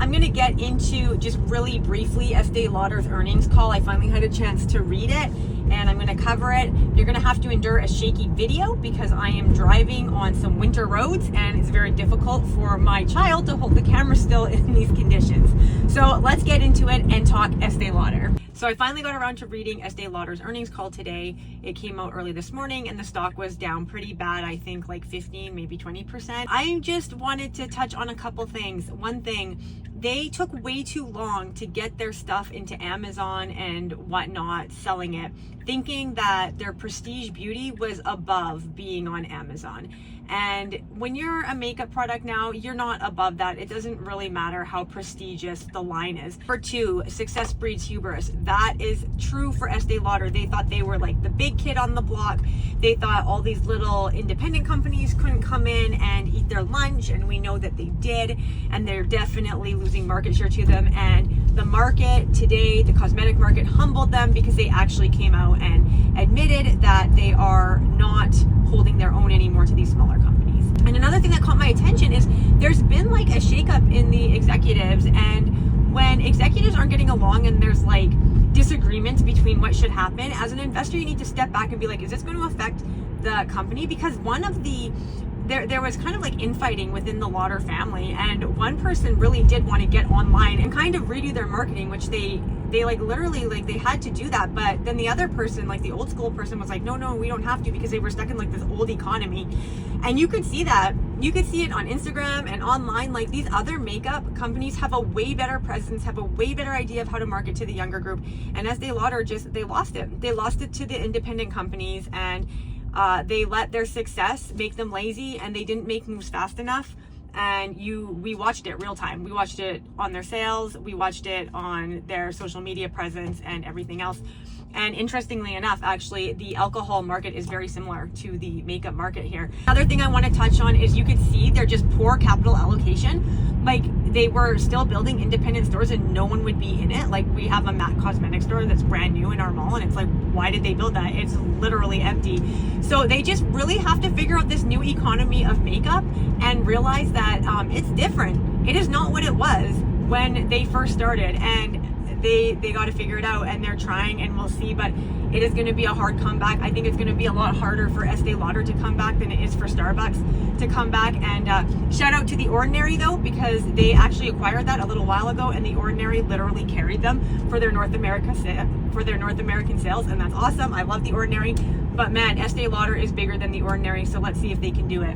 I'm going to get into just really briefly Estee Lauder's earnings call. I finally had a chance to read it, and I'm going to cover it. You're going to have to endure a shaky video because I am driving on some winter roads, and it's very difficult for my child to hold the camera still in these conditions. So let's get into it and talk Estee Lauder. So I finally got around to reading Estee Lauder's earnings call today. It came out early this morning and the stock was down pretty bad. I think like 15, maybe 20%. I just wanted to touch on a couple things. One thing, they took way too long to get their stuff into Amazon and whatnot, selling it, thinking that their prestige beauty was above being on Amazon. And when you're a makeup product now, you're not above that. It doesn't really matter how prestigious the line is. Number two, success breeds hubris. That is true for Estee Lauder. They thought they were like the big kid on the block. They thought all these little independent companies couldn't come in and eat their lunch, and we know that they did, and they're definitely losing market share to them. And the market today, the cosmetic market, humbled them because they actually came out and admitted that they are not holding their own anymore to these smaller companies. And another thing that caught my attention is there's been like a shakeup in the executives, and when executives aren't getting along and there's like disagreements between what should happen, as an investor you need to step back and be like, is this going to affect the company? Because one of the there was kind of like infighting within the Lauder family, and one person really did want to get online and kind of redo their marketing, which they like literally like they had to do that. But then the other person, like the old school person, was like, no, we don't have to, because they were stuck in like this old economy. And you could see that. You could see it on Instagram and online. Like these other makeup companies have a way better presence, have a way better idea of how to market to the younger group. And Estee Lauder they lost it. They lost it to the independent companies, and they let their success make them lazy, and they didn't make moves fast enough. And we watched it real time. We watched it on their sales. We watched it on their social media presence and everything else. And interestingly enough, actually, the alcohol market is very similar to the makeup market here. Another thing I want to touch on is you could see they're just poor capital allocation. Like they were still building independent stores and no one would be in it. Like we have a MAC cosmetic store that's brand new in our mall, and it's like, why did they build that? It's literally empty. So they just really have to figure out this new economy of makeup and realize that it's different. It is not what it was when they first started, and they got to figure it out, and they're trying, and we'll see. But it is going to be a hard comeback. I think it's going to be a lot harder for Estee Lauder to come back than it is for Starbucks to come back. And shout out to The Ordinary though, because they actually acquired that a little while ago, and The Ordinary literally carried them for their North American sales, and that's awesome. I love The Ordinary, but man, Estee Lauder is bigger than The Ordinary, so let's see if they can do it.